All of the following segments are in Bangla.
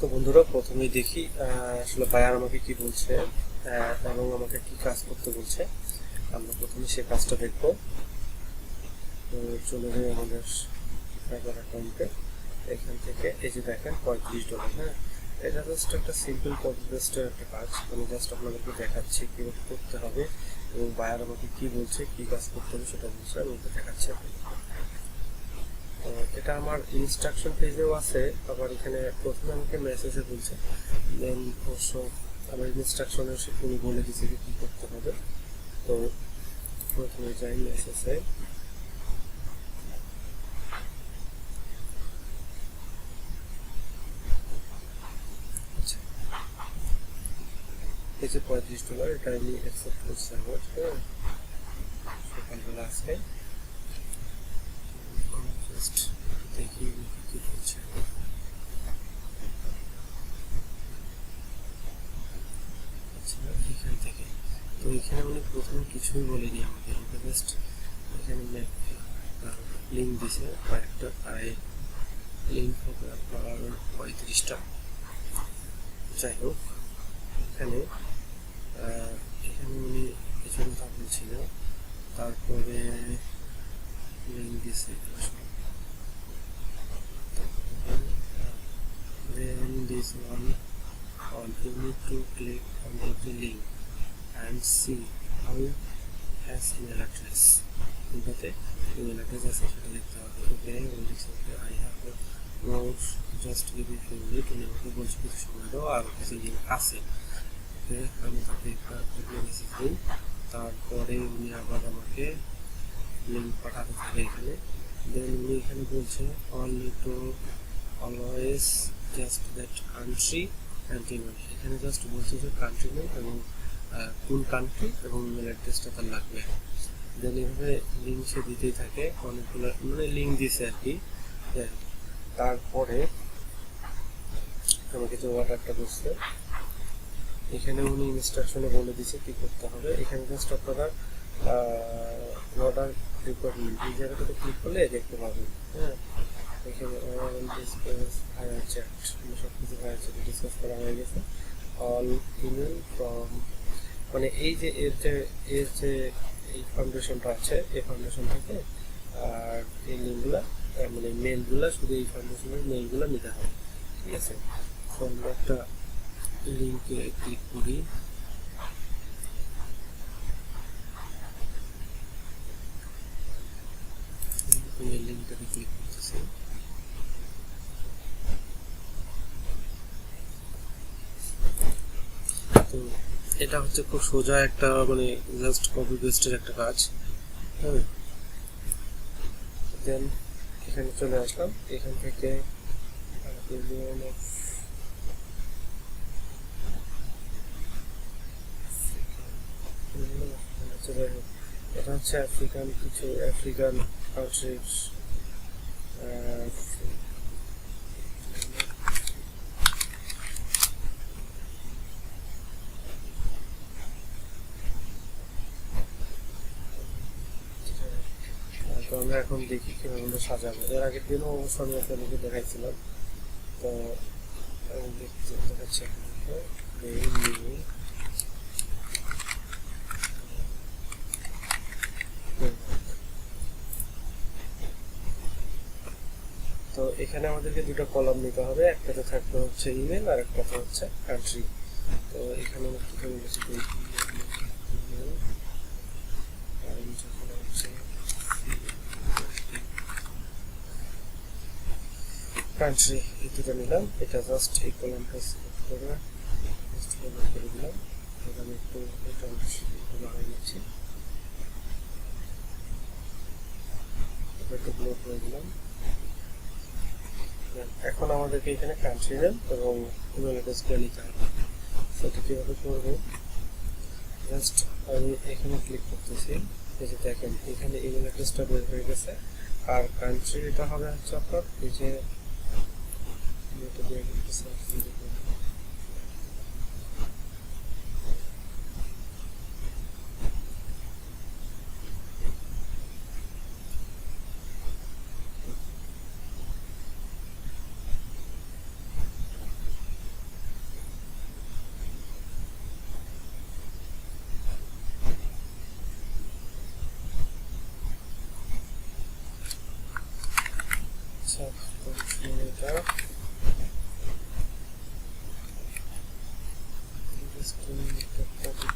তো বন্ধুরা, প্রথমেই দেখি আসলে বায়ার আমাকে কি বলছে এবং আমাকে কি কাজ করতে বলছে। আমরা প্রথমে সে কাজটা দেখবো। তো চলে যাই আমাদের ফাইবার অ্যাকাউন্টে। এখান থেকে এই যে দেখেন $35। হ্যাঁ, এটা জাস্ট একটা সিম্পল কপি পেস্টের একটা কাজ। আমি জাস্ট আপনাদেরকে দেখাচ্ছি কীভাবে করতে হবে এবং বায়ার আমাকে কি বলছে, কি কাজ করতে হবে সেটা বলছে, আমি দেখাচ্ছি আপনাদের। এটা আমার ইনস্ট্রাকশন পেজেও আছে, আবার এখানে প্রথমে আমাকে মেসেজে বলছে, দেন অবশ্য আমার ইনস্ট্রাকশনে উনি বলে দিচ্ছে যে কী করতে হবে। তো প্রথমে যাই মেসেজে। আচ্ছা, এই যে $35 এটা আমি অ্যাকসেপ্ট করছি আমার। হ্যাঁ, সকালবেলা আজকে জাস্ট দেখি কি করছে। আচ্ছা, এখান থেকে তো এখানে উনি প্রথমে কিছুই বলেনি আমাকে, জাস্ট এখানে লিঙ্ক দিছে কয়েকটা, আর লিঙ্ক হবে আপনার 35টা। যাই হোক, এখানে উনি কিছু কথা বলছিল, তারপরে লিঙ্ক দিছে। Then this one you need to click on the link and see how it has email address. এটাতে ইমেল অ্যাড্রেস আছে সেটা দেখতে হবে। Okay, I have note, just give me few minute. উনি আমাকে বলছে কিছু সময় দাও, আর কিছু লিঙ্ক আছে। ওকে, আমি তাকে একটা মেসেজ দিই, তারপরে উনি আবার আমাকে লিঙ্ক পাঠাতে থাকে এখানে। দেন উনি এখানে বলছে all need to always just that country and email. এখানে জাস্ট বলছে যে কান্ট্রি নেম এবং কোন কান্ট্রি এবং ইমেল অ্যাড্রেসটা তার লাগবে। দেন এভাবে লিঙ্ক সে দিতেই থাকে, অনেকগুলো মানে লিঙ্ক দিছে আর কি। তারপরে আমাকে যে অর্ডারটা করছে, এখানে উনি ইনস্ট্রাকশনে বলে দিচ্ছে কি করতে হবে। এখানে জাস্ট আপনারা অর্ডার রিকোয়ারমেন্ট এই জায়গাটাতে ক্লিক করলে দেখতে পাবেন। হ্যাঁ, এখানে হায়ার চ্যাট, সব কিছু হায়ার চ্যাটে ডিসকাস করা হয়ে গেছে। অল ইমেল ফ্রম, মানে এই যে এর যে এই ফাউন্ডেশনটা আছে, এই ফাউন্ডেশন থেকে আর এই লিঙ্কগুলা মানে মেলগুলা শুধু এই ফাউন্ডেশনের মেলগুলা নিতে হবে। ঠিক আছে, তো আমরা একটা লিঙ্কে ক্লিক করি। লিঙ্কটাকে ক্লিক করতেছি। তো এটা হচ্ছে খুব সোজা একটা মানে জাস্ট কপি পেস্টের একটা কাজ। হ্যাঁ, দেন এখানে চলে আসলাম। এখান থেকে এটা হচ্ছে আফ্রিকান কিছু আফ্রিকান কান্ট্রিজ। তো আমরা এখন দেখি কিভাবে আমরা সাজাবো। এর আগের দিনও অবশ্য আমি আপনাদেরকে দেখাইছিলাম। তো দেখাচ্ছি তো এখানে আমাদেরকে দুটো কলাম নিতে হবে, একটাতে থাকবে হচ্ছে ইমেল আর একটাতে হচ্ছে কান্ট্রি। তো এখানে কান্ট্রি এই দুটো নিলাম। এটা জাস্ট এই কলামটা সিলেক্ট করে দিলাম। আমি একটু এটা বানিয়ে নিচ্ছি, একটু ব্লক করে দিলাম। এখন আমাদেরকে এখানে কান্ট্রি নেম এবং ইমেল অ্যাড্রেসটা নিতে হবে। সেটা কীভাবে করবো, জাস্ট আমি এখানে ক্লিক করতেছি। এই যে দেখেন এখানে ইমেল অ্যাড্রেসটা বের হয়ে গেছে, আর কান্ট্রি এটা হবে হচ্ছে আপনার এই যে এটা কপি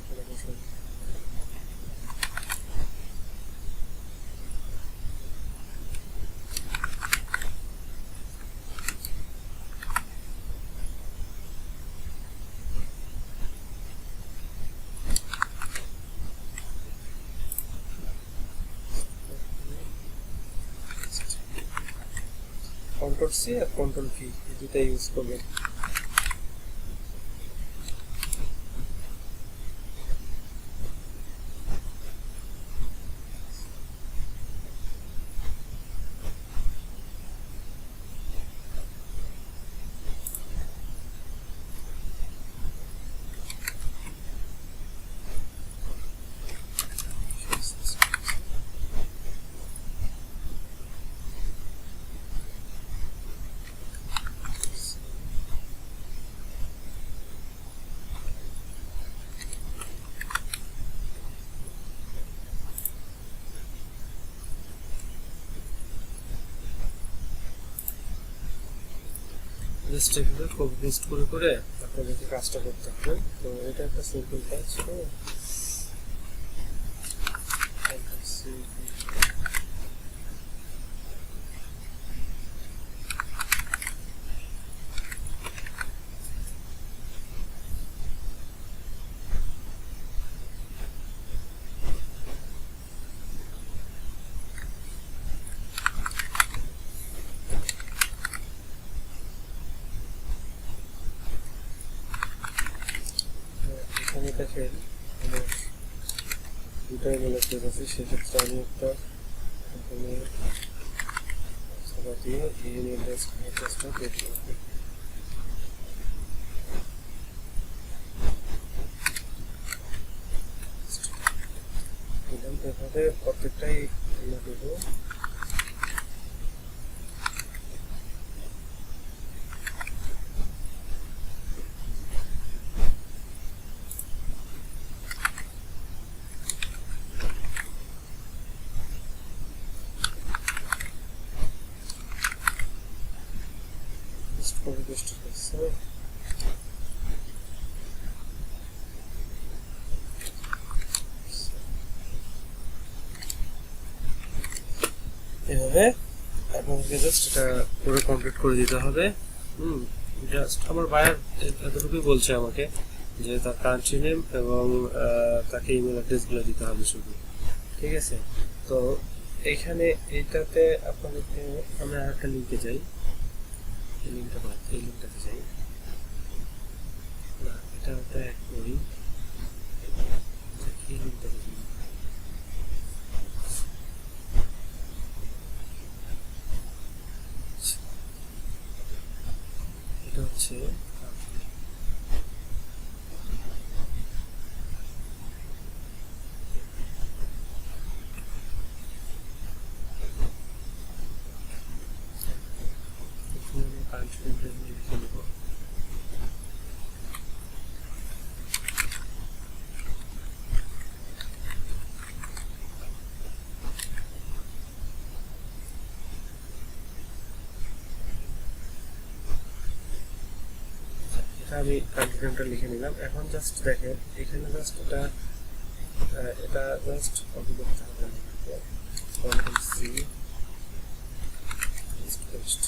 করে বসাই। কন্ট্রোল সি আর কন্ট্রোল ভি এই দুটো ইউজ করবেন। জাস্ট এভাবে কপি পেস্ট করে করে আপনাদেরকে কাজটা করতে হবে। তো এটা একটা সিম্পল কাজ। এখানে দেখেন আমার দুটো ইমেল অ্যাড্রেস আছে, সেক্ষেত্রে আমি একটা এখানে দিয়ে এই ইমেল অ্যাড্রেসটা দিয়ে দিলাম। এভাবে প্রত্যেকটাই আমরা দেবো। এভাবে আপনাদেরকে জাস্ট এটা পুরো কমপ্লিট করে দিতে হবে। জাস্ট আমার বায়ার এতটুকুই বলছে আমাকে যে তার কান্ট্রি নেম এবং তাকে ইমেল অ্যাড্রেসগুলো দিতে হবে শুধু, ঠিক আছে। তো এইখানে এইটাতে আপনাদেরকে আমরা আরেকটা লিঙ্কে যাই, এই লিঙ্কটাতে যাই না, এটা অ্যাড করি, এই লিঙ্কটাতে যাই। এটা হচ্ছে আমি কান্ট্রি লিখে নিলাম। এখন জাস্ট দেখেন এখানে জাস্ট এটা জাস্ট কপি করতে হবে, কন্ট্রোল সি পেস্ট।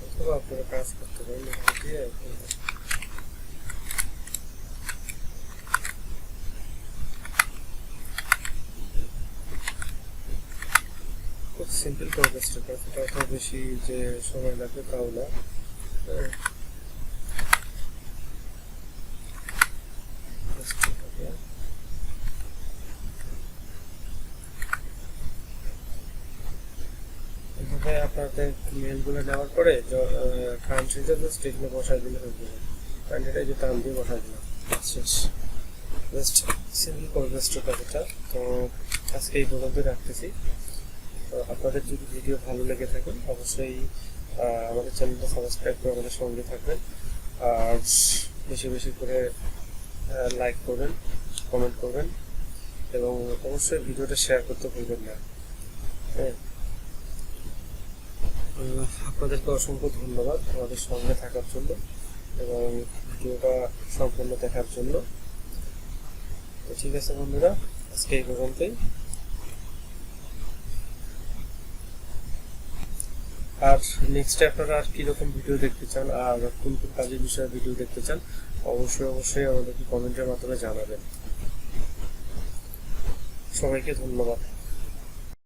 অথবা আপনারা কাজ করতে পারেন দিয়ে সিম্পল প্রসেসটা, এটা অত বেশি যে সময় লাগবে তাও না। এভাবে আপনাদের মেলগুলো নেওয়ার পরে কান্ট্রিতে জাস্ট এগুলো বসাই দিলে হয়ে যাবে। কান্ট্রিটা যে টান দিয়ে বসাই দিলাম, শেষ। জাস্ট সিম্পল প্রসেসটা কথাটা। তো আজকে এই পর্যন্ত রাখতেছি। তো আপনাদের যদি ভিডিও ভালো লেগে থাকে অবশ্যই আমাদের চ্যানেলটা সাবস্ক্রাইব করে আমাদের সঙ্গে থাকবেন, আর বেশি বেশি করে লাইক করবেন, কমেন্ট করবেন এবং অবশ্যই ভিডিওটা শেয়ার করতে ভুলবেন না। হ্যাঁ, আপনাদেরকে অসংখ্য ধন্যবাদ আমাদের সঙ্গে থাকার জন্য এবং ভিডিওটা সম্পূর্ণ দেখার জন্য। তো ঠিক আছে বন্ধুরা, আজকে এই পর্যন্তই। আর নেক্সটে আপনারা আর কীরকম ভিডিও দেখতে চান আর কোন কোন কাজের বিষয়ে ভিডিও দেখতে চান অবশ্যই আমাদেরকে কমেন্টের মাধ্যমে জানাবেন। সবাইকে ধন্যবাদ।